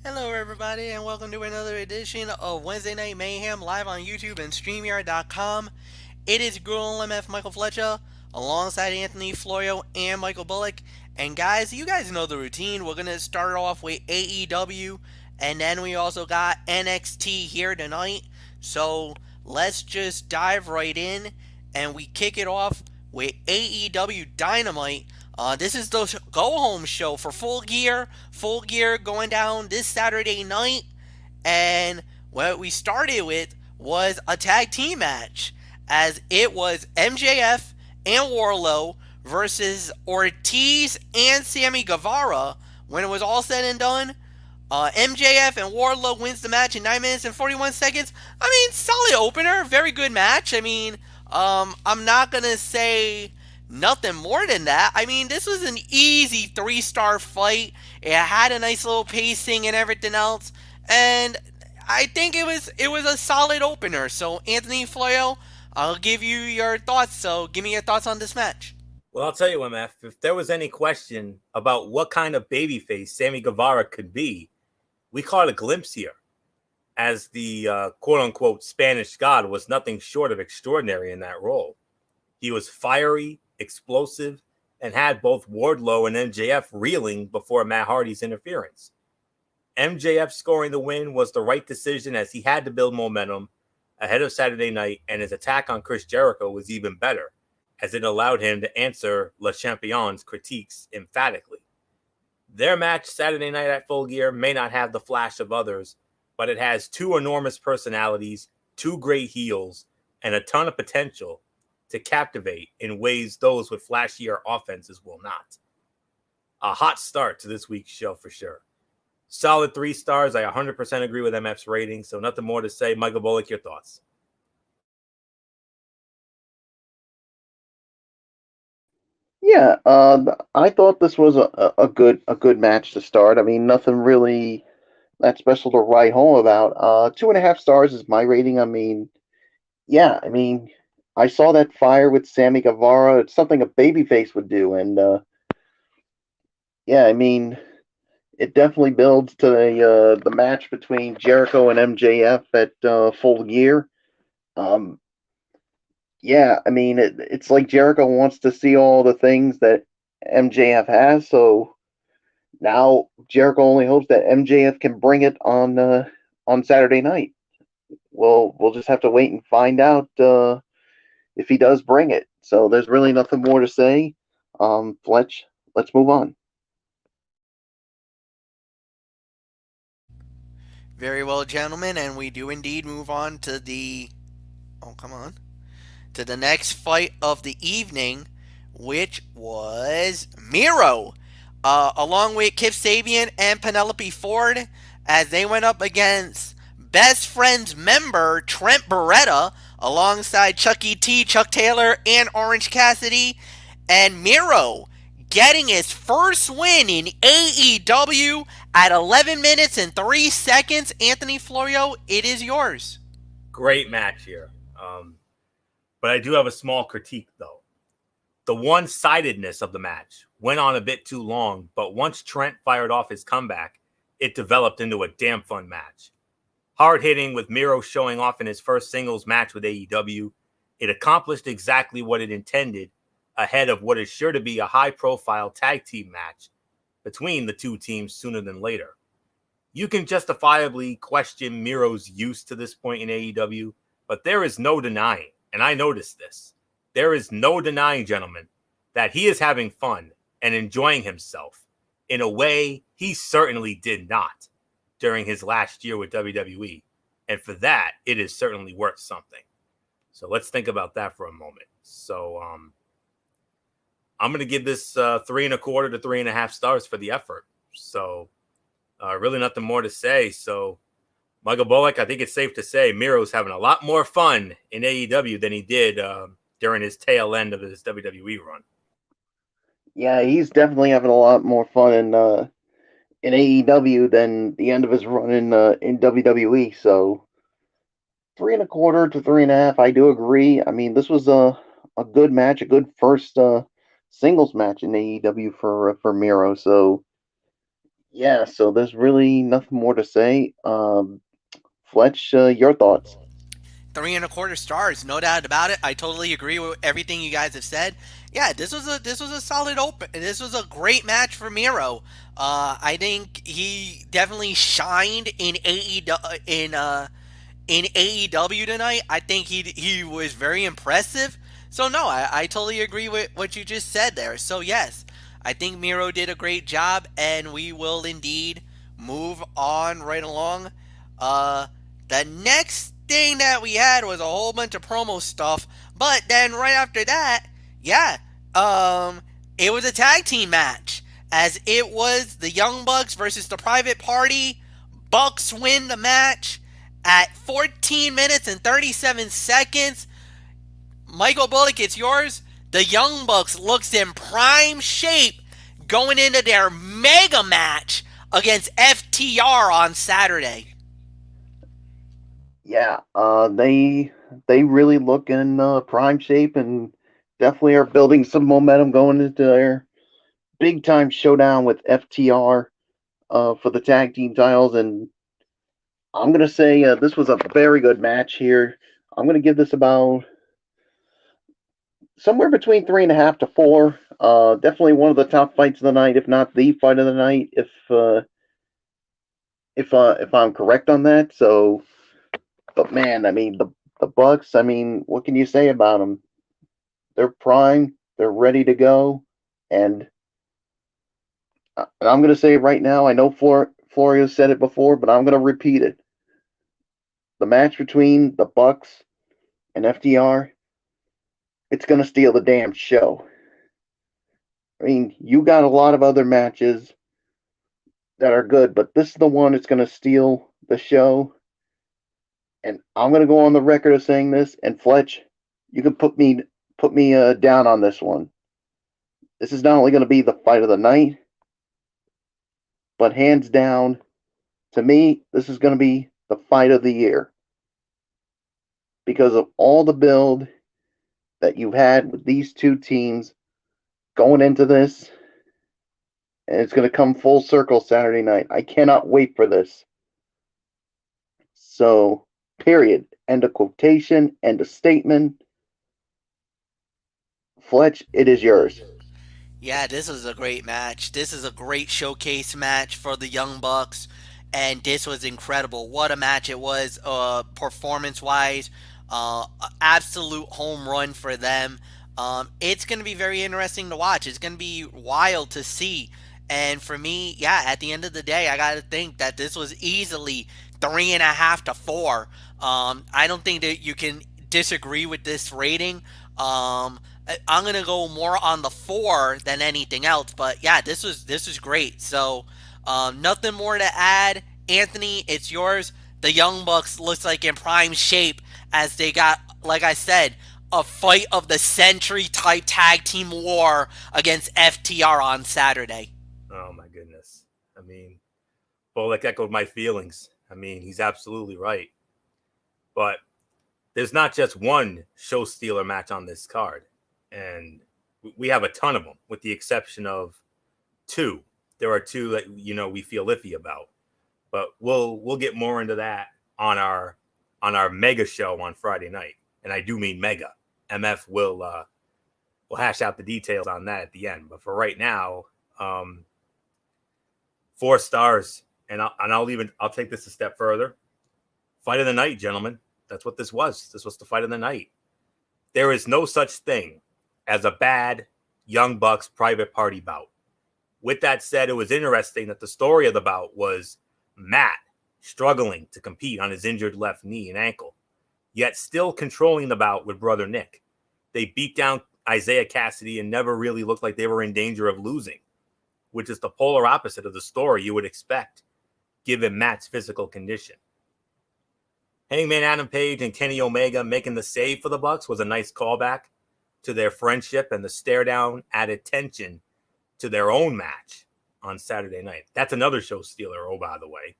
Hello, everybody, and welcome to another edition of Wednesday Night Mayhem live on YouTube and StreamYard.com. It is Girl MF Michael Fletcher alongside Anthony Florio and Michael Bullock. And guys, you guys know the routine. We're going to start off with AEW, and then we also got NXT here tonight. So let's just dive right in, and we kick it off with AEW Dynamite. This is the go home show for Full Gear. Full Gear going down this Saturday night. And what we started with was a tag team match, as it was MJF and Warlow versus Ortiz and Sammy Guevara. When it was all said and done, MJF and Warlow wins the match in 9 minutes and 41 seconds. I mean, solid opener, very good match. I mean, I'm not gonna say nothing more than that. I mean, this was an easy 3-star fight. It had a nice little pacing and everything else, and I think it was a solid opener. So, Anthony Floyo, I'll give you your thoughts. So, give me your thoughts on this match. Well, I'll tell you, MF, if there was any question about what kind of babyface Sammy Guevara could be, we caught a glimpse here, as the quote-unquote Spanish God was nothing short of extraordinary in that role. He was fiery, explosive, and had both Wardlow and MJF reeling before Matt Hardy's interference. MJF scoring the win was the right decision, as he had to build momentum ahead of Saturday night, and his attack on Chris Jericho was even better, as it allowed him to answer Le Champion's critiques emphatically. Their match Saturday night at Full Gear may not have the flash of others, but it has two enormous personalities, two great heels, and a ton of potential to captivate in ways those with flashier offenses will not. A hot start to this week's show for sure. Solid 3 stars. I 100% agree with MF's rating, so nothing more to say. Michael Bullock, your thoughts? Yeah, I thought this was a good match to start. I mean, nothing really that special to write home about. 2.5 stars is my rating. I mean, yeah, I mean, I saw that fire with Sammy Guevara. It's something a babyface would do, and yeah, I mean, it definitely builds to the match between Jericho and MJF at Full Gear. Um, yeah, I mean, it's like Jericho wants to see all the things that MJF has, so now Jericho only hopes that MJF can bring it on Saturday night. We'll just have to wait and find out if he does bring it. So there's really nothing more to say. Fletch, let's move on. Very well, gentlemen, and we do indeed move on to the. Oh, come on. To the next fight of the evening, which was Miro, along with Kip Sabian and Penelope Ford, as they went up against Best Friends member Trent Beretta, alongside Chucky T, Chuck Taylor, and Orange Cassidy, and Miro getting his first win in AEW at 11 minutes and 3 seconds. Anthony Florio, it is yours. Great match here. But I do have a small critique, though. The one-sidedness of the match went on a bit too long, but once Trent fired off his comeback, it developed into a damn fun match. Hard-hitting, with Miro showing off in his first singles match with AEW, it accomplished exactly what it intended ahead of what is sure to be a high-profile tag team match between the two teams sooner than later. You can justifiably question Miro's use to this point in AEW, but there is no denying, and I noticed this, there is no denying, gentlemen, that he is having fun and enjoying himself in a way he certainly did not during his last year with WWE. And for that, it is certainly worth something. So let's think about that for a moment. So I'm going to give this 3.25 to 3.5 stars for the effort. So really nothing more to say. So Michael Bullock, I think it's safe to say Miro's having a lot more fun in AEW than he did during his tail end of his WWE run. Yeah, he's definitely having a lot more fun in AEW than the end of his run in WWE. So 3.25 to 3.5, I do agree. I mean, this was a good match, a good first singles match in AEW for Miro. So Yeah, so there's really nothing more to say. Fletch, your thoughts? 3.25 stars, no doubt about it. I totally agree with everything you guys have said. Yeah, this was a solid open. This was a great match for Miro. I think he definitely shined in AEW tonight. I think he was very impressive. So no, I totally agree with what you just said there. So yes, I think Miro did a great job, and we will indeed move on right along. Uh, the next thing that we had was a whole bunch of promo stuff, but then right after that, yeah, um, it was a tag team match, as it was the Young Bucks versus the Private Party. Bucks win the match at 14 minutes and 37 seconds. Michael Bullock, it's yours. The Young Bucks looks in prime shape going into their mega match against FTR on Saturday. Yeah, they really look in prime shape and definitely are building some momentum going into their big time showdown with FTR for the tag team titles. And I'm gonna say this was a very good match here. I'm gonna give this about somewhere between 3.5 to 4. Definitely one of the top fights of the night, if not the fight of the night, if I'm correct on that. So, but man, I mean the Bucks. I mean, what can you say about them? They're prime. They're ready to go, and I'm going to say it right now. I know Florio said it before, but I'm going to repeat it. The match between the Bucks and FDR, it's going to steal the damn show. I mean, you got a lot of other matches that are good, but this is the one that's going to steal the show. And I'm going to go on the record of saying this. And Fletch, you can put me down on this one. This is not only going to be the fight of the night, but hands down, to me, this is going to be the fight of the year because of all the build that you've had with these two teams going into this, and it's going to come full circle Saturday night. I cannot wait for this. So, period. End of quotation, end of statement. Fletch, it is yours. Yeah, this was a great match. This is a great showcase match for the Young Bucks, and this was incredible. What a match it was, performance wise. Absolute home run for them. It's going to be very interesting to watch. It's going to be wild to see. And for me, yeah, at the end of the day, I got to think that this was easily 3.5 to 4. I don't think that you can disagree with this rating. I'm gonna go more on the 4 than anything else, but yeah, this was great. So, nothing more to add. Anthony, it's yours. The Young Bucks looks like in prime shape as they got, like I said, a fight of the century type tag team war against FTR on Saturday. Oh my goodness. I mean, Bullock echoed my feelings. I mean, he's absolutely right. But there's not just one show stealer match on this card, and we have a ton of them, with the exception of two. There are two that we feel iffy about, but we'll get more into that on our mega show on Friday night, and I do mean mega. MF will hash out the details on that at the end, but for right now, 4 stars, and I'll take this a step further. Fight of the night, gentlemen. That's what this was. This was the fight of the night. There is no such thing as a bad Young Bucks private party bout. With that said, it was interesting that the story of the bout was Matt struggling to compete on his injured left knee and ankle, yet still controlling the bout with brother Nick. They beat down Isaiah Cassidy and never really looked like they were in danger of losing, which is the polar opposite of the story you would expect, given Matt's physical condition. Hangman Adam Page and Kenny Omega making the save for the Bucks was a nice callback to their friendship, and the stare down added tension to their own match on Saturday night. That's another show stealer, oh, by the way.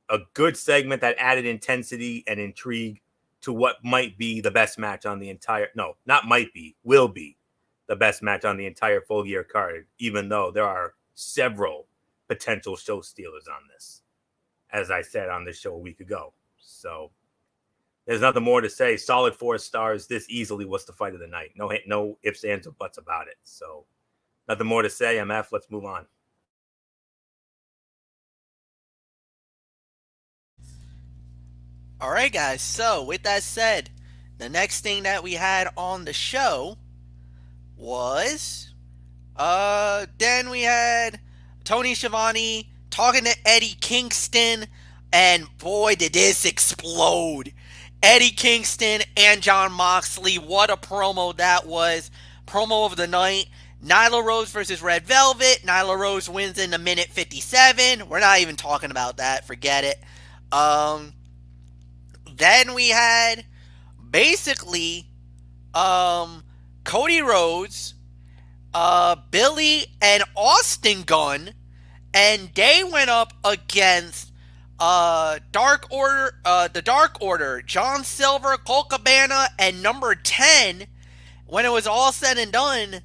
A good segment that added intensity and intrigue to what might be the best match on the entire, no, not might be, will be the best match on the entire full year card, even though there are several potential show stealers on this, as I said on this show a week ago. So there's nothing more to say. Solid 4 stars. This easily was the fight of the night. No ifs, ands, or buts about it. So nothing more to say. MF, let's move on. All right, guys. So, with that said, the next thing that we had on the show was then we had Tony Schiavone talking to Eddie Kingston, and boy, did this explode. Eddie Kingston and Jon Moxley, what a promo that was. Promo of the night. Nyla Rose versus Red Velvet. Nyla Rose wins in the minute 57. We're not even talking about that. Forget it. Then we had basically Cody Rhodes, Billy, and Austin Gunn, and they went up against Dark Order, the Dark Order, John Silver, Colt Cabana, and number 10. When it was all said and done,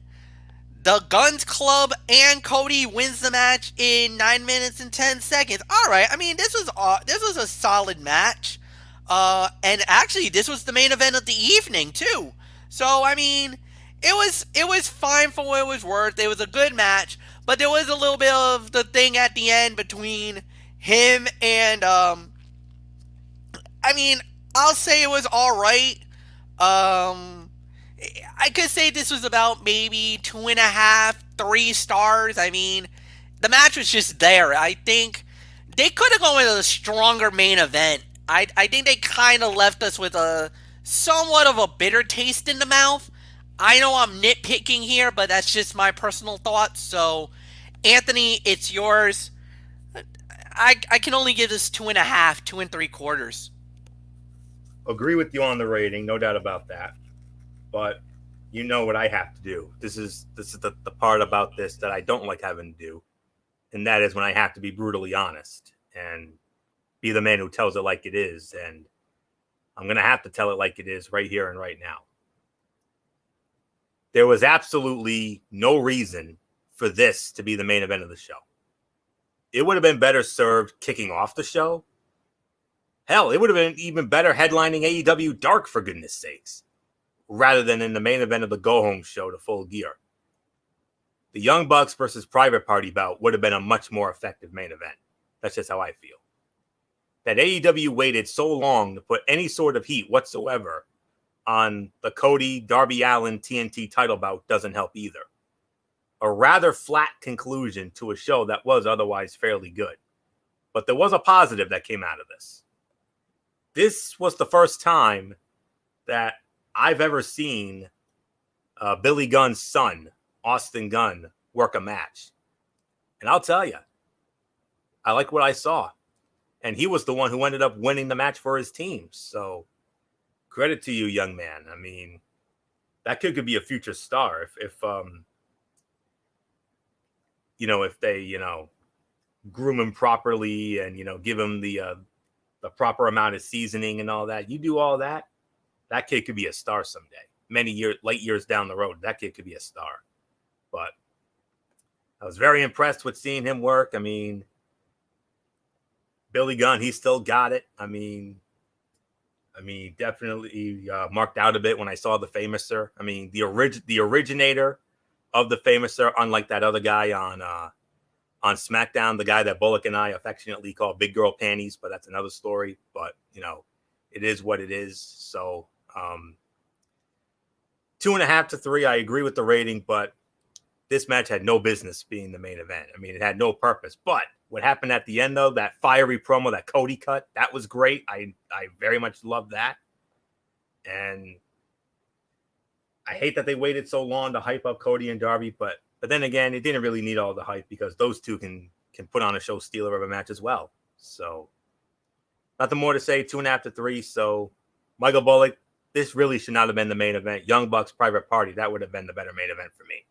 the Guns Club and Cody wins the match in 9 minutes and 10 seconds. All right, I mean this was a solid match, and actually this was the main event of the evening too. So I mean, it was fine for what it was worth. It was a good match, but there was a little bit of the thing at the end between him and I mean, I'll say it was all right. I could say this was about maybe 2.5, 3 stars. I mean, the match was just there. I think they could have gone with a stronger main event. I think they kind of left us with a somewhat of a bitter taste in the mouth. I know I'm nitpicking here, but that's just my personal thoughts. So, Anthony, it's yours. I can only give this 2.5, 2 3/4. Agree with you on the rating, no doubt about that. But you know what I have to do. This is the part about this that I don't like having to do, and that is when I have to be brutally honest and be the man who tells it like it is. And I'm going to have to tell it like it is right here and right now. There was absolutely no reason for this to be the main event of the show. It would have been better served kicking off the show. Hell, it would have been even better headlining AEW Dark, for goodness sakes, rather than in the main event of the go-home show to Full Gear. The Young Bucks versus Private Party bout would have been a much more effective main event. That's just how I feel. That AEW waited so long to put any sort of heat whatsoever on the Cody, Darby Allin TNT title bout doesn't help either. A rather flat conclusion to a show that was otherwise fairly good. But there was a positive that came out of this. This was the first time that I've ever seen Billy Gunn's son, Austin Gunn, work a match. And I'll tell you, I like what I saw. And he was the one who ended up winning the match for his team. So credit to you, young man. I mean, that kid could be a future star if they, groom him properly and, give him the proper amount of seasoning and all that. You do all that, that kid could be a star someday. Late years down the road, that kid could be a star. But I was very impressed with seeing him work. I mean, Billy Gunn, he still got it. I mean, definitely marked out a bit when I saw the Famouser. I mean, the originator of the Famouser, unlike that other guy on SmackDown, the guy that Bullock and I affectionately call Big Girl Panties, but that's another story. But, it is what it is. So 2.5 to 3, I agree with the rating, but this match had no business being the main event. I mean, it had no purpose. But what happened at the end, though, that fiery promo that Cody cut, that was great. I very much loved that. And I hate that they waited so long to hype up Cody and Darby, but then again, it didn't really need all the hype because those two can put on a show stealer of a match as well. So nothing more to say. 2.5 to 3. So Michael Bullock, this really should not have been the main event. Young Bucks Private Party, that would have been the better main event for me.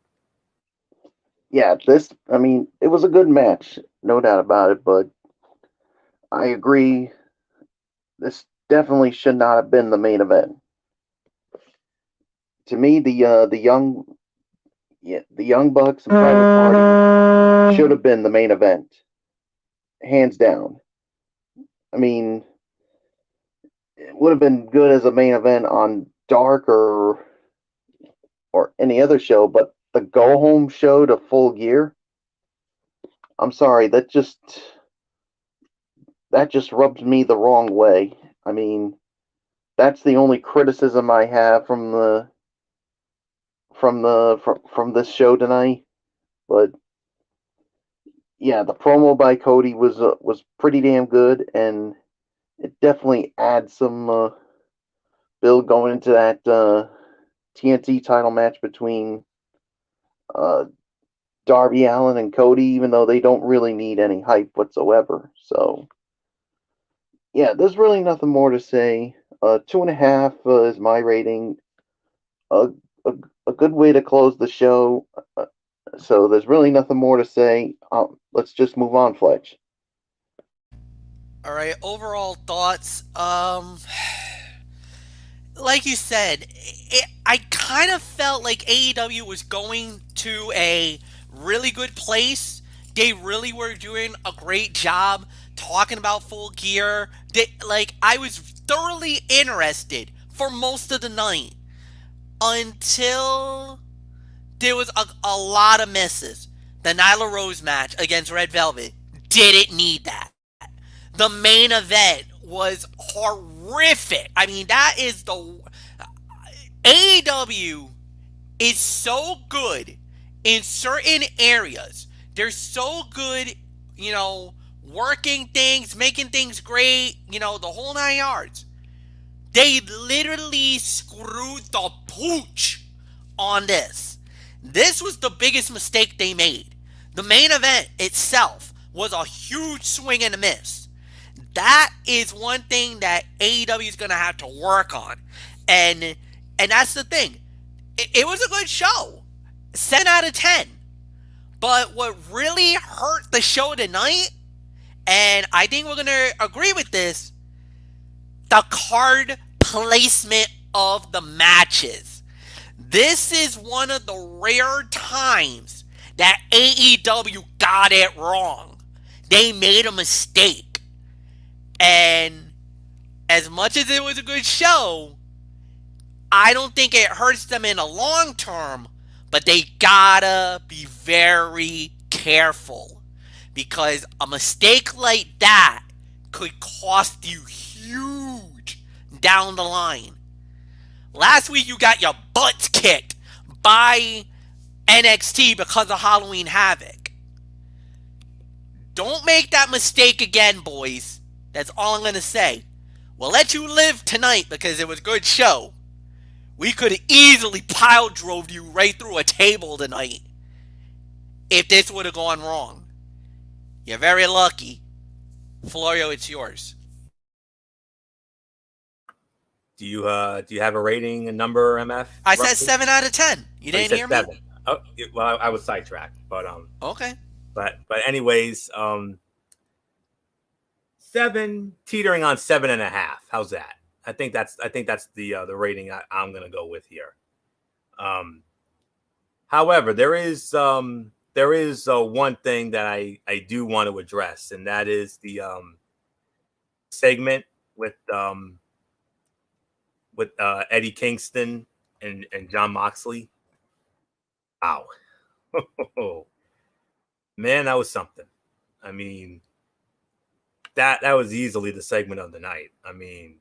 Yeah, it was a good match, no doubt about it, but I agree. This definitely should not have been the main event. To me, the Young Bucks and Private Party should have been the main event. hands down. I mean, it would have been good as a main event on Dark or any other show, but the go home show to Full Gear, I'm sorry, that just rubs me the wrong way. I mean, that's the only criticism I have from this show tonight. But yeah, the promo by Cody was pretty damn good, and it definitely adds some build going into that TNT title match between uh, Darby Allin and Cody, even though they don't really need any hype whatsoever. So yeah, there's really nothing more to say. 2.5 is my rating. A, a a good way to close the show. So there's really nothing more to say. Let's just move on, Fletch. All right, overall thoughts. Like you said, I kind of felt like AEW was going to a really good place. They really were doing a great job talking about Full Gear. I was thoroughly interested for most of the night until there was a lot of misses. The Nyla Rose match against Red Velvet didn't need that. The main event was horrific. I mean, that is the AEW is so good in certain areas. They're so good, working things, making things great, the whole 9 yards. They literally screwed the pooch on this. This was the biggest mistake they made. The main event itself was a huge swing and a miss. That is one thing that AEW is going to have to work on. And that's the thing. It was a good show. 7 out of 10. But what really hurt the show tonight, and I think we're going to agree with this, the card placement of the matches. This is one of the rare times that AEW got it wrong. They made a mistake. And as much as it was a good show, I don't think it hurts them in the long term, but they gotta be very careful because a mistake like that could cost you huge down the line. Last week you got your butts kicked by NXT because of Halloween Havoc. Don't make that mistake again, boys. That's all I'm going to say. We'll let you live tonight because it was a good show. We could have easily pile drove you right through a table tonight if this would have gone wrong. You're very lucky. Florio, it's yours. Do you have a rating, a number, MF? I said 7 out of 10. You didn't hear me? 7. Oh, well, I was sidetracked, but Okay. But anyways, 7 teetering on 7.5. How's that? I think that's the rating I'm gonna go with here. However, there is one thing that I do want to address, and that is the segment with Eddie Kingston and John Moxley. Wow. Man, that was something. I mean, that was easily the segment of the night. I mean,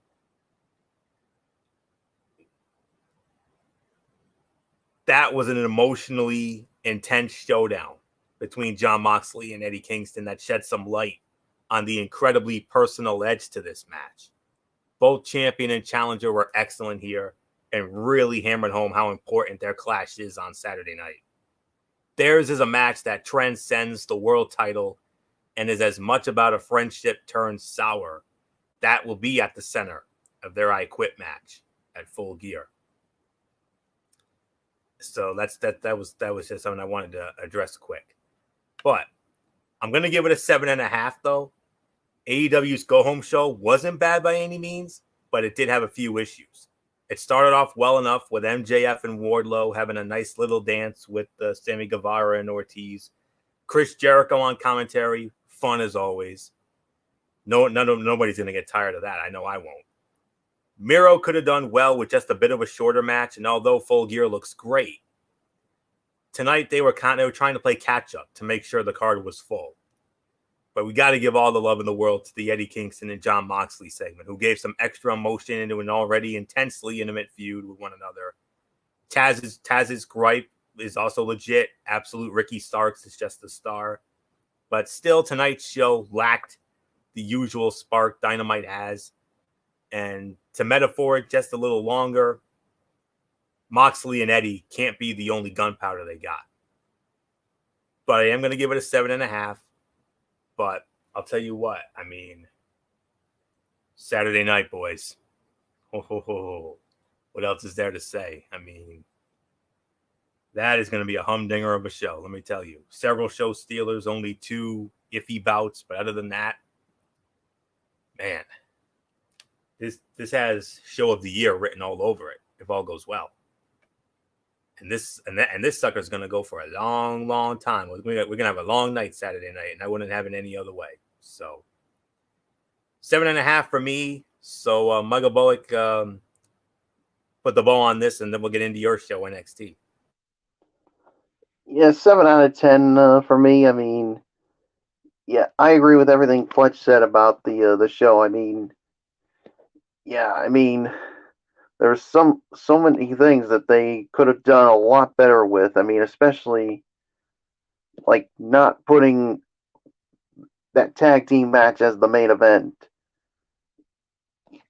that was an emotionally intense showdown between John Moxley and Eddie Kingston that shed some light on the incredibly personal edge to this match. Both champion and challenger were excellent here and really hammered home how important their clash is on Saturday night. Theirs is a match that transcends the world title and is as much about a friendship turned sour. That will be at the center of their I Quit match at Full Gear. So that was just something I wanted to address quick. But I'm gonna give it a 7.5 though. AEW's Go Home show wasn't bad by any means, but it did have a few issues. It started off well enough with MJF and Wardlow having a nice little dance with Sammy Guevara and Ortiz. Chris Jericho on commentary, fun as always. Nobody's going to get tired of that. I know I won't. Miro could have done well with just a bit of a shorter match, and although Full Gear looks great, tonight they were trying to play catch up to make sure the card was full. But we got to give all the love in the world to the Eddie Kingston and Jon Moxley segment, who gave some extra emotion into an already intensely intimate feud with one another. Taz's gripe is also legit. Absolute Ricky Starks is just a star. But still, tonight's show lacked the usual spark Dynamite has. And to metaphor it just a little longer, Moxley and Eddie can't be the only gunpowder they got. But I am going to give it a 7.5. But I'll tell you what, I mean, Saturday night, boys. What else is there to say? I mean, that is going to be a humdinger of a show, let me tell you. Several show stealers, only 2 iffy bouts. But other than that, man, this has show of the year written all over it if all goes well. And this sucker's gonna go for a long, long time. We're gonna have a long night Saturday night, and I wouldn't have it any other way. So 7.5 for me. So Michael Bullock, put the bow on this, and then we'll get into your show NXT. Yeah, 7 out of 10 for me. I mean, yeah, I agree with everything Fletch said about the show. I mean, yeah, I mean, there's so many things that they could have done a lot better with. I mean, especially like not putting that tag team match as the main event.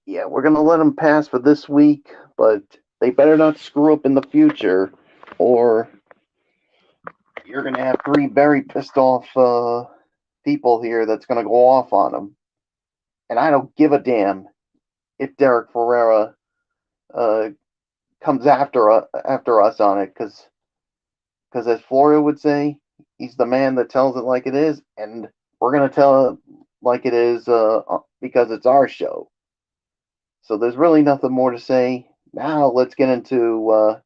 Yeah, we're gonna let them pass for this week, but they better not screw up in the future, or you're gonna have 3 very pissed off people here that's gonna go off on them. And I don't give a damn if Derek Ferreira comes after us on it, because as Florio would say, he's the man that tells it like it is, and we're gonna tell it like it is because it's our show. So there's really nothing more to say. Now let's get into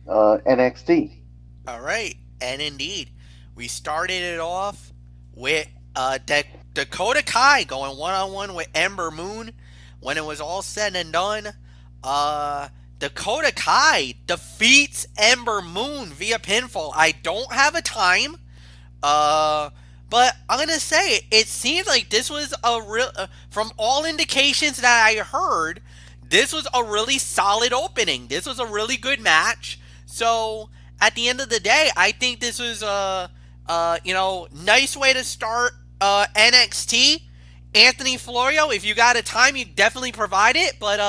NXT. All right, and indeed, we started it off with Dakota Kai going one-on-one with Ember Moon. When it was all said and done, Dakota Kai defeats Ember Moon via pinfall. I don't have a time, but I'm gonna say it seemed like this was a real, from all indications that I heard, this was a really solid opening. This was a really good match. So at the end of the day, I think this was a nice way to start NXT. Anthony Florio, if you got a time, you definitely provide it. But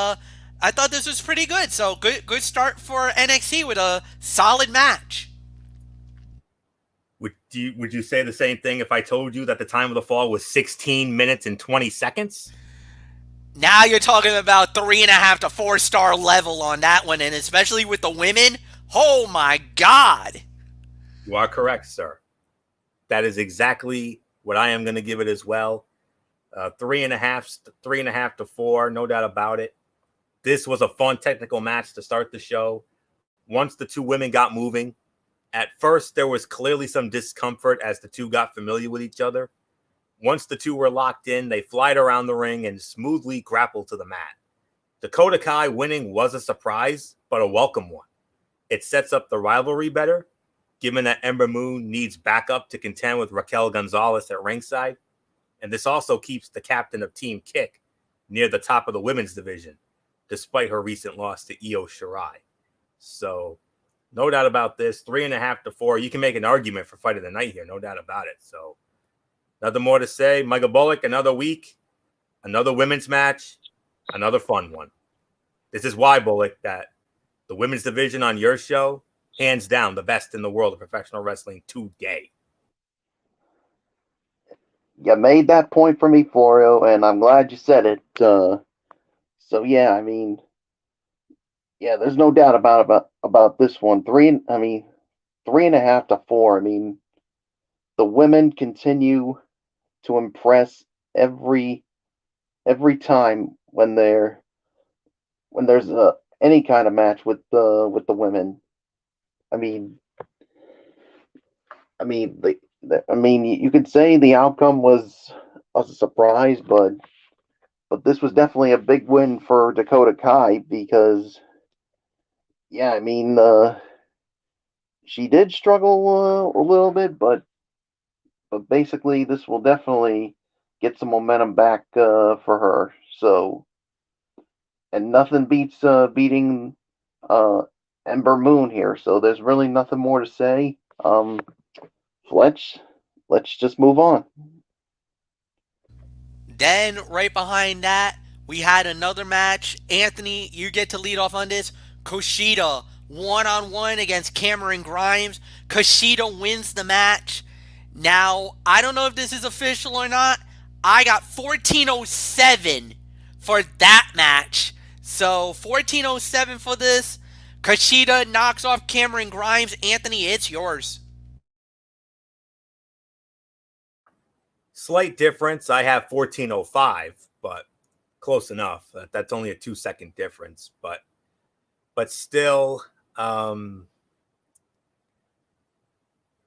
I thought this was pretty good. So good start for NXT with a solid match. Would you say the same thing if I told you that the time of the fall was 16 minutes and 20 seconds? Now you're talking about 3.5 to 4-star level on that one, and especially with the women. Oh my God! You are correct, sir. That is exactly what I am going to give it as well. 3.5 to 4, no doubt about it. This was a fun technical match to start the show. Once the 2 women got moving, at first there was clearly some discomfort as the 2 got familiar with each other. Once the 2 were locked in, they flied around the ring and smoothly grappled to the mat. Dakota Kai winning was a surprise, but a welcome one. It sets up the rivalry better, given that Ember Moon needs backup to contend with Raquel Gonzalez at ringside. And this also keeps the captain of Team Kick near the top of the women's division, despite her recent loss to Io Shirai. So, no doubt about this. 3.5 to 4. You can make an argument for Fight of the Night here, no doubt about it. So, nothing more to say. Michael Bullock, another week, another women's match, another fun one. This is why, Bullock, that the women's division on your show, hands down, the best in the world of professional wrestling today. You made that point for me, Florio, and I'm glad you said it. So yeah, I mean, yeah, there's no doubt about this one. 3.5 to 4. I mean, the women continue to impress every time when there's any kind of match with the women. I mean, I mean, you could say the outcome was a surprise, but this was definitely a big win for Dakota Kai because, yeah, I mean, she did struggle a little bit, but basically this will definitely get some momentum back for her. So, and nothing beats beating uh, Ember Moon here. So there's really nothing more to say. Fletch, let's just move on. Then, right behind that, we had another match. Anthony, you get to lead off on this. Kushida, one on one against Cameron Grimes. Kushida wins the match. Now, I don't know if this is official or not. I got 1407 for that match. So, 1407 for this. Kushida knocks off Cameron Grimes. Anthony, it's yours. Slight difference. I have 1405, but close enough. That's only a 2-second difference, but still,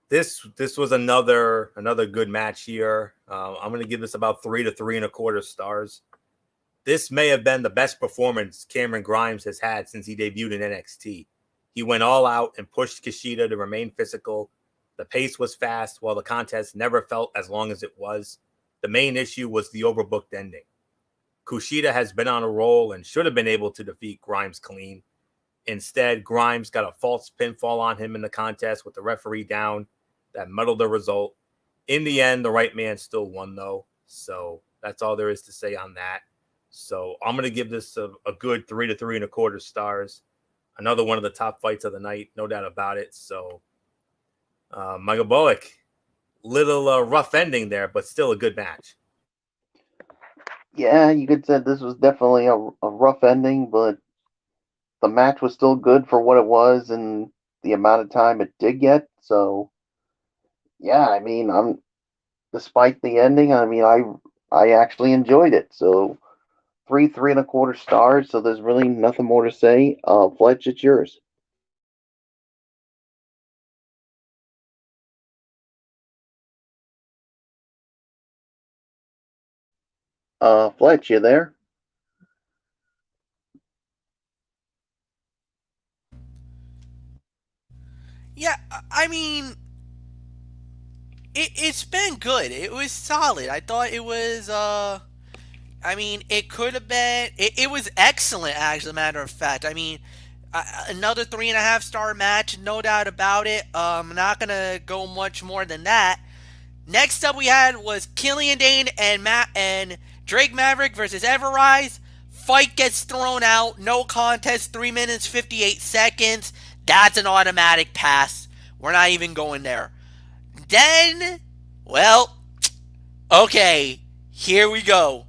this was another good match here. I'm going to give this about 3 to 3.25 stars. This may have been the best performance Cameron Grimes has had since he debuted in NXT. He went all out and pushed Kushida to remain physical. The pace was fast, while the contest never felt as long as it was. The main issue was the overbooked ending. Kushida has been on a roll and should have been able to defeat Grimes clean. Instead, Grimes got a false pinfall on him in the contest with the referee down. That muddled the result. In the end, the right man still won, though. So that's all there is to say on that. So I'm going to give this a good 3 to 3.25 stars. Another one of the top fights of the night, no doubt about it. So, Michael Bullock, little rough ending there, but still a good match. Yeah, you could say this was definitely a rough ending, but the match was still good for what it was and the amount of time it did get. So, yeah, I mean, I'm despite the ending, I mean, I actually enjoyed it. So, 3.25 stars. So there's really nothing more to say. Fletch, it's yours. Fletch, you there? Yeah, I mean, it's been good. It was solid. I thought it was I mean, it could have been. It was excellent, as a matter of fact. I mean, another 3.5 star match, no doubt about it. I'm not gonna go much more than that. Next up, we had was Killian Dane and Drake Maverick versus Everrise. Fight gets thrown out. No contest. 3 minutes 58 seconds. That's an automatic pass. We're not even going there. Then, well, okay, here we go.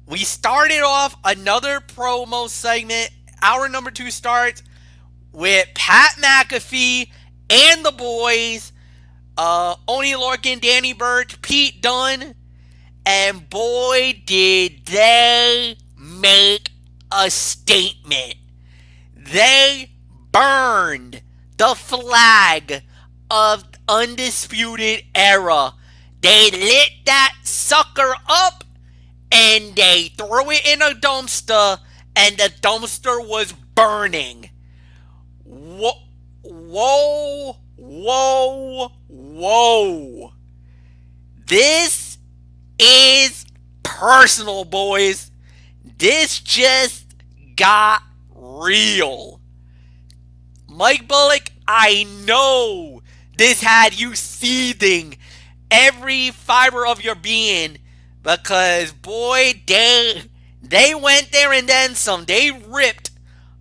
We started off another promo segment. Hour number 2 starts with Pat McAfee and the boys, Oni Lorcan, Danny Burch, Pete Dunne, and boy, did they make a statement. They burned the flag of Undisputed Era. They lit that sucker up and they threw it in a dumpster, and the dumpster was burning. Whoa, whoa, whoa, whoa. This is personal, boys. This just got real. Mike Bullock, I know this had you seething every fiber of your being because, boy, they went there and then some. They ripped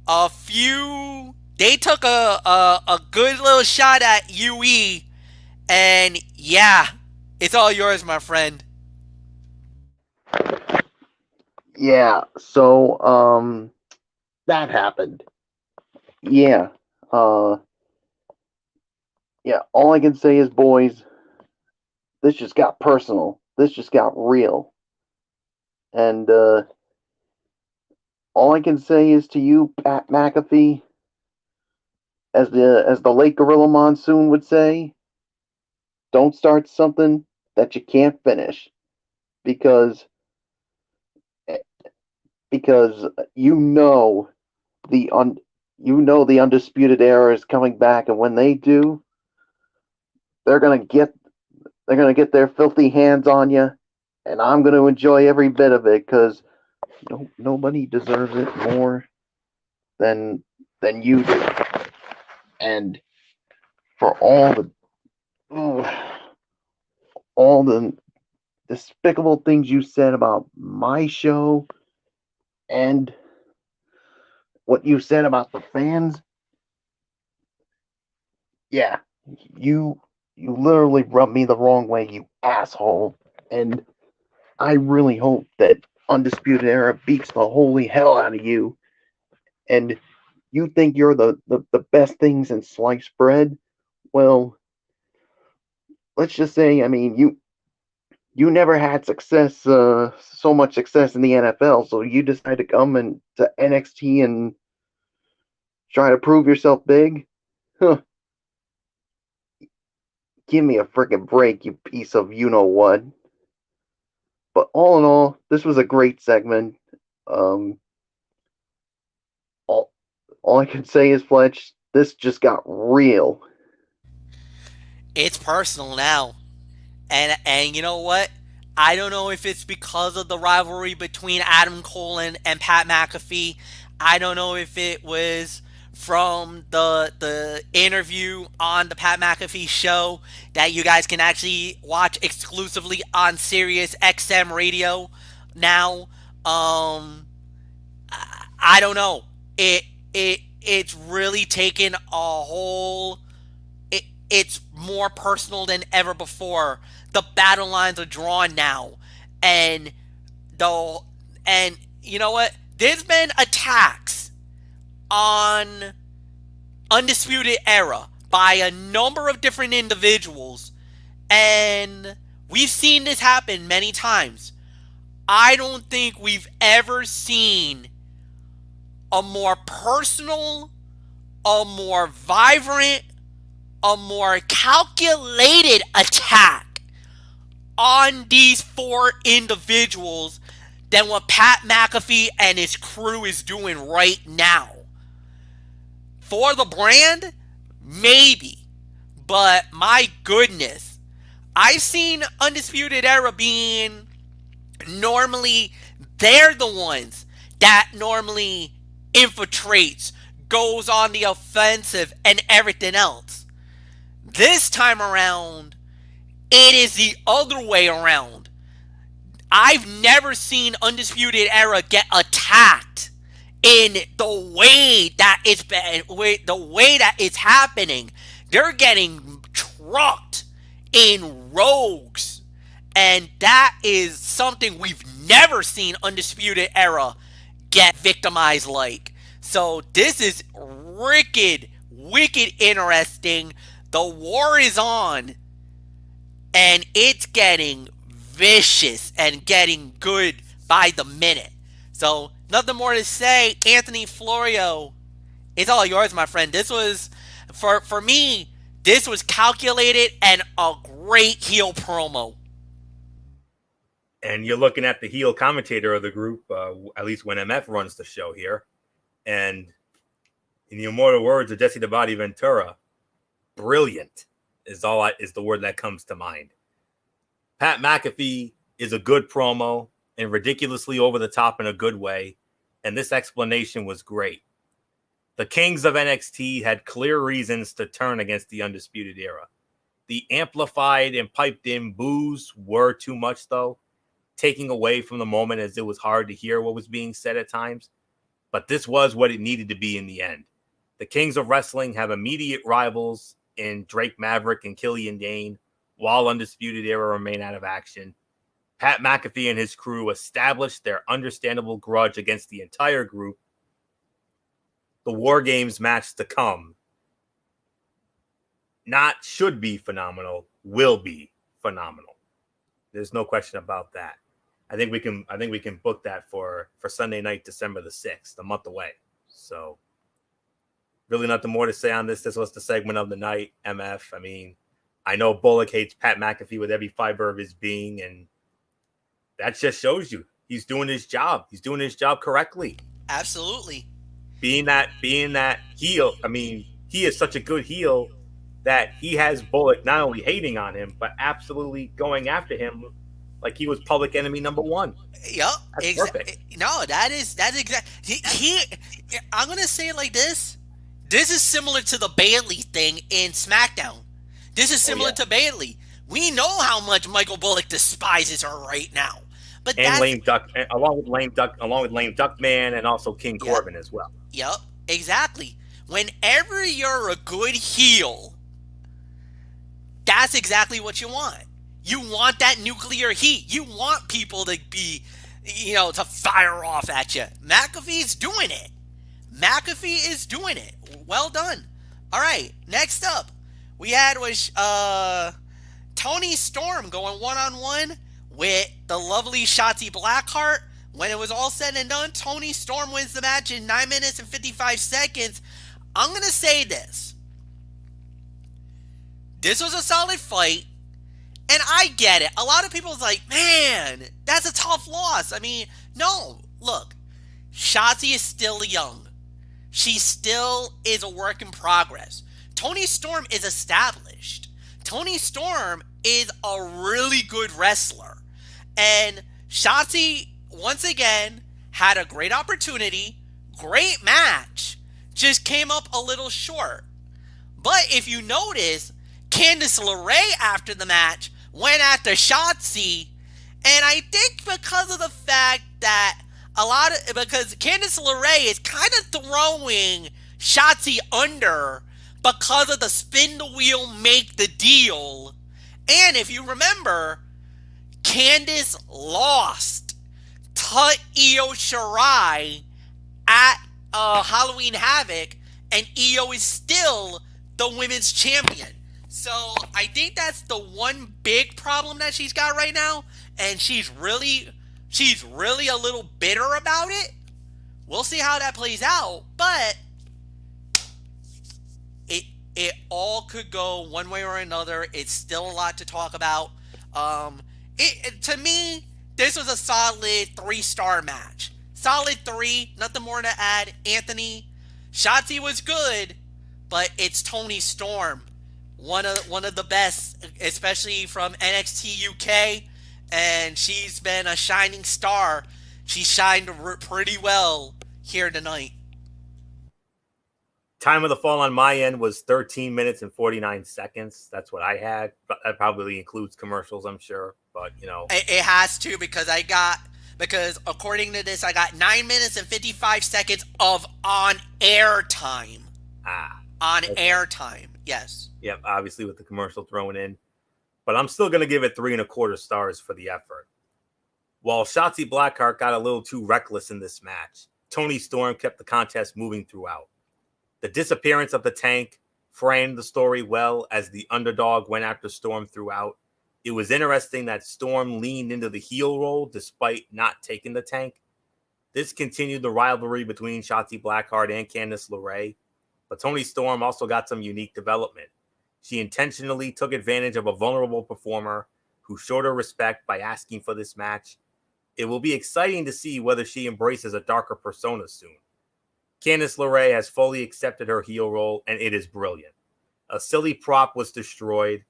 a few. They took a good little shot at UE, and yeah, it's all yours, my friend. Yeah. So, that happened. Yeah. Uh, yeah. All I can say is, boys, this just got personal. This just got real. And all I can say is to you, Pat McAfee, as the late Gorilla Monsoon would say, don't start something that you can't finish because because the un, the undisputed era is coming back, and when they do, they're gonna get their filthy hands on you, and I'm gonna enjoy every bit of it because nobody deserves it more than you do. And for ooh, all the despicable things you said about my show and what you said about the fans, yeah, you you literally rubbed me the wrong way, you asshole. And I really hope that Undisputed Era beats the holy hell out of you. And you think you're the best things in sliced bread? Well, let's just say, I mean, you never had success, so much success in the NFL, so you decide to come and to NXT and try to prove yourself big? Huh. Give me a freaking break, you piece of you know what. But all in all, this was a great segment. Um, all, all I can say is, Fletch, this just got real. It's personal now. And you know what? I don't know if it's because of the rivalry between Adam Cole and Pat McAfee. I don't know if it was from the interview on the Pat McAfee show that you guys can actually watch exclusively on Sirius XM radio now. Um I don't know. It's really taken a whole it's more personal than ever before. The battle lines are drawn now, and the and you know what? There's been attacks on Undisputed Era by a number of different individuals, and we've seen this happen many times. I don't think we've ever seen a more personal, a more vibrant, a more calculated attack on these four individuals than what Pat McAfee and his crew is doing right now. For the brand, maybe. But my goodness, I've seen Undisputed Era being normally, they're the ones that normally infiltrates, goes on the offensive, and everything else. This time around, it is the other way around. I've never seen Undisputed Era get attacked in the way that it's been, the way that it's happening. They're getting trucked in rogues, and that is something we've never seen Undisputed Era get victimized like. So this is wicked interesting. The war is on, and it's getting vicious and getting good by the minute. So nothing more to say. Anthony Florio, it's all yours, my friend. This was for me. This was calculated and a great heel promo. And you're looking at the heel commentator of the group, at least when MF runs the show here. And in the immortal words of Jesse the Body Ventura, brilliant is the word that comes to mind. Pat McAfee is a good promo and ridiculously over the top in a good way, and this explanation was great. The Kings of NXT had clear reasons to turn against the Undisputed Era. The amplified and piped in boos were too much, though, taking away from the moment as it was hard to hear what was being said at times. But this was what it needed to be in the end. The Kings of Wrestling have immediate rivals in Drake Maverick and Killian Dane, while Undisputed Era remain out of action. Pat McAfee and his crew established their understandable grudge against the entire group. The War Games match to come not should be phenomenal, will be phenomenal. There's no question about that. I think we can book that for Sunday night, December the 6th, a month away. So really nothing more to say on this. This was the segment of the night, MF. I mean, I know Bullock hates Pat McAfee with every fiber of his being, and that just shows you he's doing his job. He's doing his job correctly. Absolutely. Being that heel, I mean, he is such a good heel that he has Bullock not only hating on him, but absolutely going after him like he was public enemy number one. Yep. That's perfect. No, that's exact. I'm gonna say it like this. This is similar to the Bailey thing in SmackDown. This is Oh similar yeah, to Bailey. We know how much Michael Bullock despises her right now, but and that's Lame Duck, along with Lame Duck Man, and also King yep, Corbin as well. yep, exactly. Whenever you're a good heel, that's exactly what you want. You want that nuclear heat. You want people to be, to fire off at you. McAfee's doing it. McAfee is doing it. Well done. All right, next up, we had was Tony Storm going one-on-one with the lovely Shotzi Blackheart. When it was all said and done, Tony Storm wins the match in 9 minutes and 55 seconds. I'm going to say this. This was a solid fight. And I get it. A lot of people's like, man, that's a tough loss. I mean, no. Look, Shotzi is still young. She still is a work in progress. Tony Storm is established. Tony Storm is a really good wrestler. And Shotzi, once again, had a great opportunity, great match, just came up a little short. But if you notice, Candice LeRae after the match went after Shotzi, and I think because of the fact that because Candice LeRae is kind of throwing Shotzi under because of the spin the wheel, make the deal. And if you remember, Candice lost to Io Shirai at Halloween Havoc, and Io is still the women's champion. So I think that's the one big problem that she's got right now, and she's really a little bitter about it. We'll see how that plays out, but it all could go one way or another. It's still a lot to talk about. To me, this was a solid 3-star match. Solid 3, nothing more to add. Anthony, Shotzi was good, but it's Tony Storm, one of the best, especially from NXT UK, and she's been a shining star. She shined pretty well here tonight. Time of the fall on my end was 13 minutes and 49 seconds. That's what I had. That probably includes commercials, I'm sure. But, It has to, because according to this, I got 9 minutes and 55 seconds of on-air time. On-air time, yes. Yep, obviously with the commercial thrown in. But I'm still going to give it 3.25 stars for the effort. While Shotzi Blackheart got a little too reckless in this match, Tony Storm kept the contest moving throughout. The disappearance of the tank framed the story well as the underdog went after Storm throughout. It was interesting that Storm leaned into the heel role despite not taking the tank. This continued the rivalry between Shotzi Blackheart and Candice LeRae, but Tony Storm also got some unique development. She intentionally took advantage of a vulnerable performer who showed her respect by asking for this match. It will be exciting to see whether she embraces a darker persona soon. Candice LeRae has fully accepted her heel role, and it is brilliant. A silly prop was destroyed,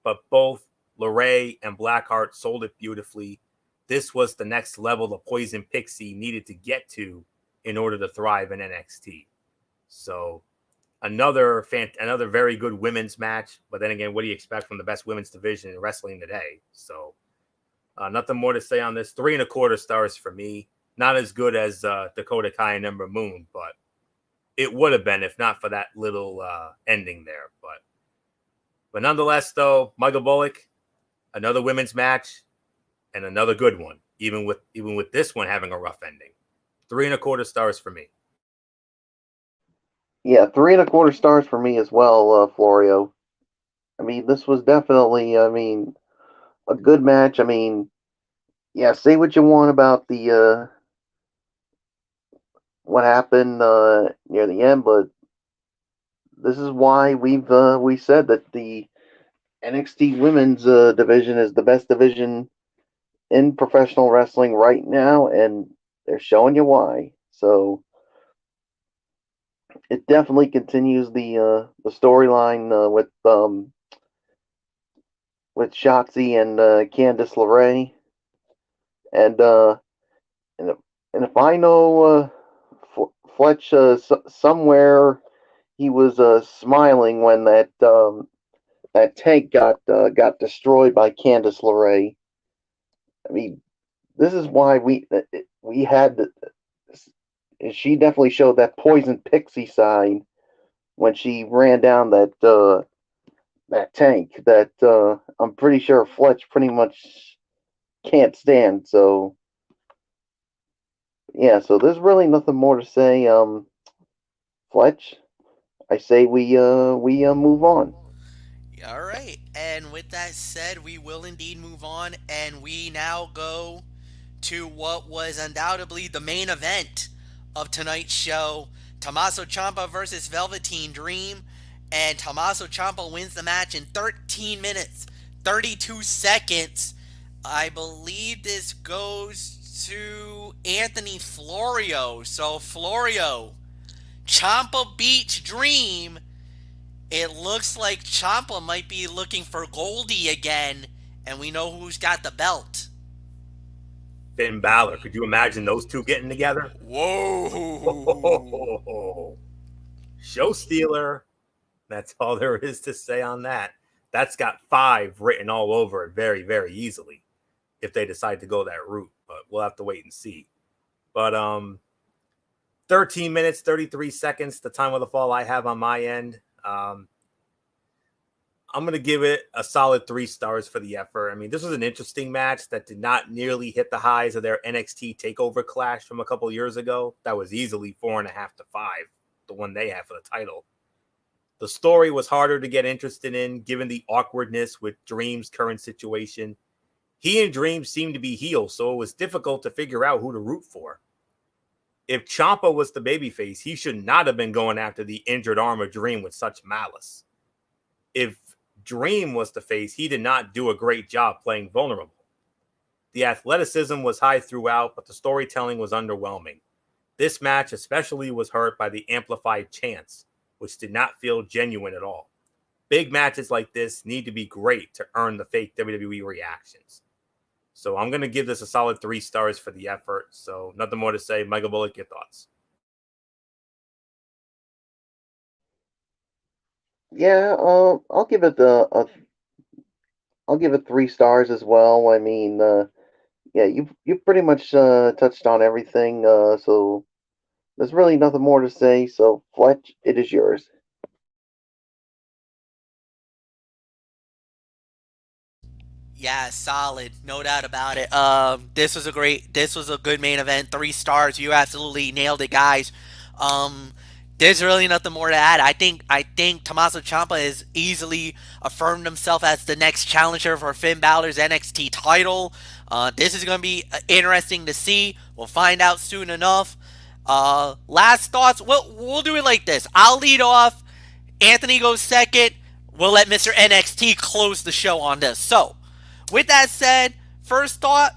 but both LeRae and Blackheart sold it beautifully. This was the next level the Poison Pixie needed to get to in order to thrive in NXT. So another very good women's match. But then again, what do you expect from the best women's division in wrestling today? So nothing more to say on this. 3.25 stars for me. Not as good as Dakota Kai and Ember Moon, but it would have been if not for that little ending there. But nonetheless, though, Michael Bullock, another women's match, and another good one. Even with this one having a rough ending. 3.25 stars for me. Yeah, 3.25 stars for me as well, Florio. I mean, this was definitely, a good match. I mean, yeah, say what you want about the what happened near the end, but this is why we said that the NXT Women's division is the best division in professional wrestling right now, and they're showing you why. So it definitely continues the storyline with Shotzi and Candice LeRae, and and if, and if I know Fletch somewhere he was smiling when that tank got destroyed by Candice LeRae. I mean, this is why we had she definitely showed that poison pixie side when she ran down that tank that I'm pretty sure Fletch pretty much can't stand. So yeah, so there's really nothing more to say. Fletch, I say we move on. All right. And with that said, we will indeed move on, and we now go to what was undoubtedly the main event of tonight's show: Tommaso Ciampa versus Velveteen Dream. And Tommaso Ciampa wins the match in 13 minutes, 32 seconds. I believe this goes to Anthony Florio. So, Florio, Ciampa beats Dream. It looks like Ciampa might be looking for Goldie again, and we know who's got the belt. Finn Balor. Could you imagine those two getting together? Whoa! Show stealer. That's all there is to say on that. That's got 5 written all over it very, very easily if they decide to go that route. But we'll have to wait and see. But 13 minutes, 33 seconds, the time of the fall I have on my end. I'm going to give it a solid 3 stars for the effort. I mean, this was an interesting match that did not nearly hit the highs of their NXT TakeOver clash from a couple years ago. That was easily 4.5 to 5, the one they had for the title. The story was harder to get interested in given the awkwardness with Dream's current situation. He and Dream seemed to be heels, so it was difficult to figure out who to root for. If Ciampa was the babyface, he should not have been going after the injured arm of Dream with such malice. If Dream was the face, he did not do a great job playing vulnerable. The athleticism was high throughout, but the storytelling was underwhelming. This match especially was hurt by the amplified chants, which did not feel genuine at all. Big matches like this need to be great to earn the fake WWE reactions. So I'm going to give this a solid 3 stars for the effort. So nothing more to say. Michael Bullock, your thoughts? Yeah, I'll give it 3 stars as well. I mean, yeah, you've pretty much touched on everything. So there's really nothing more to say. So Fletch, it is yours. Yeah, solid, no doubt about it. This was a good main event. 3 stars. You absolutely nailed it, guys. Um, there's really nothing more to add. I think Tommaso Ciampa has easily affirmed himself as the next challenger for Finn Balor's NXT title. This is going to be interesting to see. We'll find out soon enough. Last thoughts. We'll do it like this. I'll lead off. Anthony goes second. We'll let Mr. NXT close the show on this. So, with that said, first thought,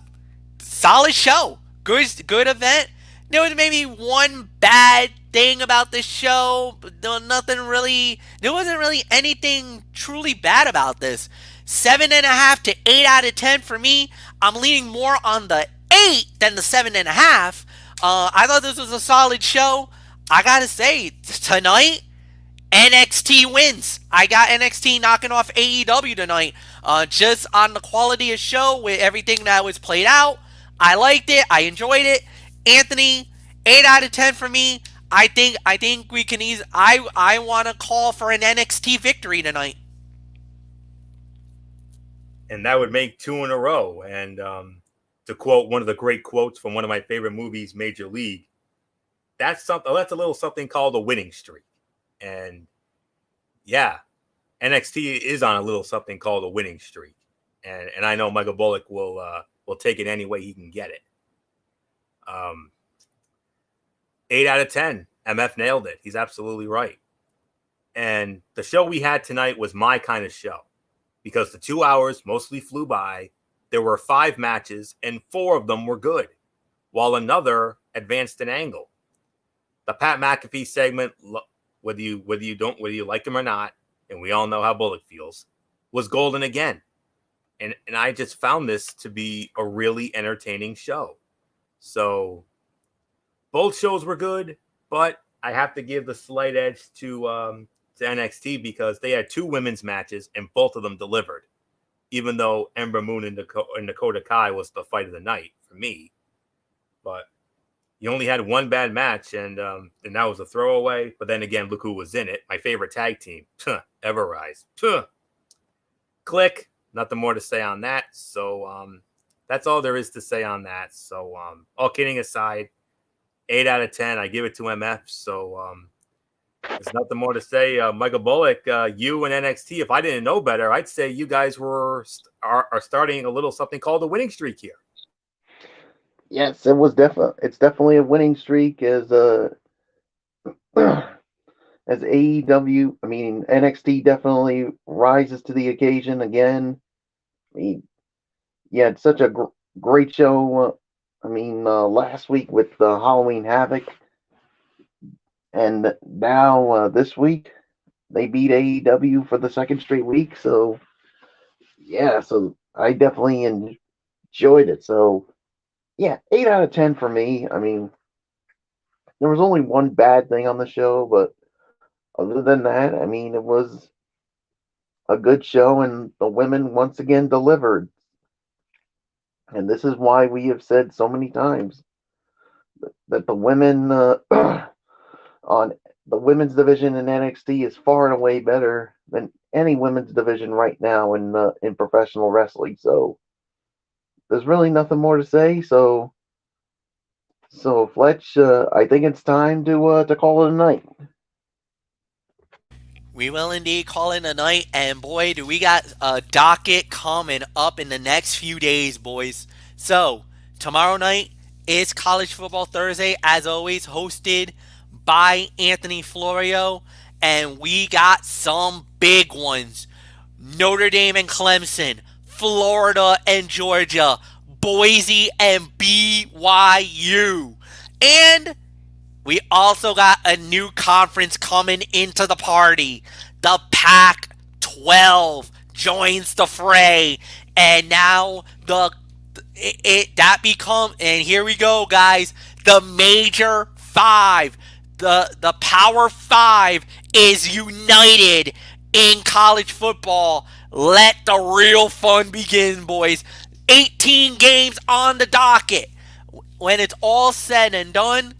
solid show. Good event. There was maybe one bad thing about this show, but there wasn't really anything truly bad about this. 7.5 to 8 out of 10 for me. I'm leaning more on the 8 than the 7.5. I thought this was a solid show. I gotta say, tonight, NXT wins. I got NXT knocking off AEW tonight. Just on the quality of show with everything that was played out. I liked it. I enjoyed it. Anthony, 8 out of 10 for me. I think we can ease. I want to call for an NXT victory tonight. And that would make 2 in a row. And to quote one of the great quotes from one of my favorite movies, Major League, that's something. That's a little something called a winning streak. And yeah, NXT is on a little something called a winning streak. And I know Michael Bullock will take it any way he can get it. 8 out of 10. MF nailed it. He's absolutely right. And the show we had tonight was my kind of show. because the 2 hours mostly flew by. There were 5 matches, and 4 of them were good, while another advanced an angle. The Pat McAfee segment, whether you like him or not, and we all know how Bullock feels, was golden again. And I just found this to be a really entertaining show. So both shows were good, but I have to give the slight edge to NXT because they had 2 women's matches and both of them delivered. Even though Ember Moon and Dakota Kai was the fight of the night for me, but you only had 1 bad match, and that was a throwaway. But then again, look who was in it. My favorite tag team, Everrise. Click. Nothing more to say on that. So that's all there is to say on that. So all kidding aside, 8 out of 10. I give it to MF. So there's nothing more to say. Michael Bullock, you and NXT. If I didn't know better, I'd say you guys are starting a little something called a winning streak here. Yes, it's definitely a winning streak as as AEW. I mean, NXT definitely rises to the occasion again. I mean, yeah, it's such a great show. Last week with Halloween Havoc, and now this week they beat AEW for the second straight week. So yeah, so I definitely enjoyed it. So yeah, 8 out of 10 for me. I mean, there was only one bad thing on the show, but other than that, I mean, it was a good show, and the women once again delivered. And this is why we have said so many times that the women on the women's division in NXT is far and away better than any women's division right now in professional wrestling. So there's really nothing more to say. So Fletch, I think it's time to call it a night. We will indeed call it a night, and boy, do we got a docket coming up in the next few days, boys. So, tomorrow night is College Football Thursday, as always, hosted by Anthony Florio, and we got some big ones. Notre Dame and Clemson, Florida and Georgia, Boise and BYU, and we also got a new conference coming into the party. The Pac-12 joins the fray, and now and here we go, guys. The Major 5, the Power 5 is united in college football. Let the real fun begin, boys. 18 games on the docket. When it's all said and done,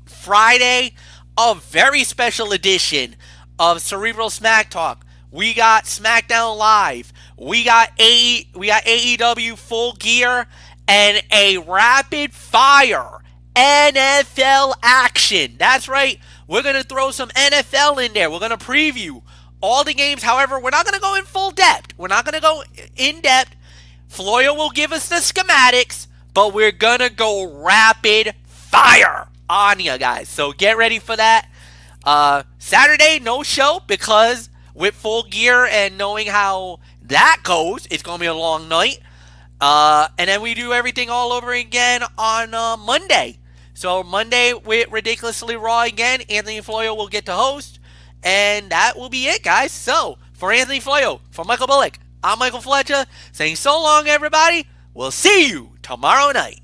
Friday, a very special edition of Cerebral Smack Talk. We got SmackDown Live. We got AEW Full Gear and a rapid fire NFL action. That's right. We're going to throw some NFL in there. We're going to preview all the games. However, we're not going to go in full depth. We're not going to go in depth. Floyo will give us the schematics, but we're going to go rapid fire on you guys. So get ready for that. Saturday, no show because with Full Gear and knowing how that goes, it's going to be a long night. And then we do everything all over again on Monday. So Monday with Ridiculously Raw again, Anthony Floyo will get to host. And that will be it, guys. So for Anthony Floyo, for Michael Bullock, I'm Michael Fletcher saying so long, everybody. We'll see you tomorrow night.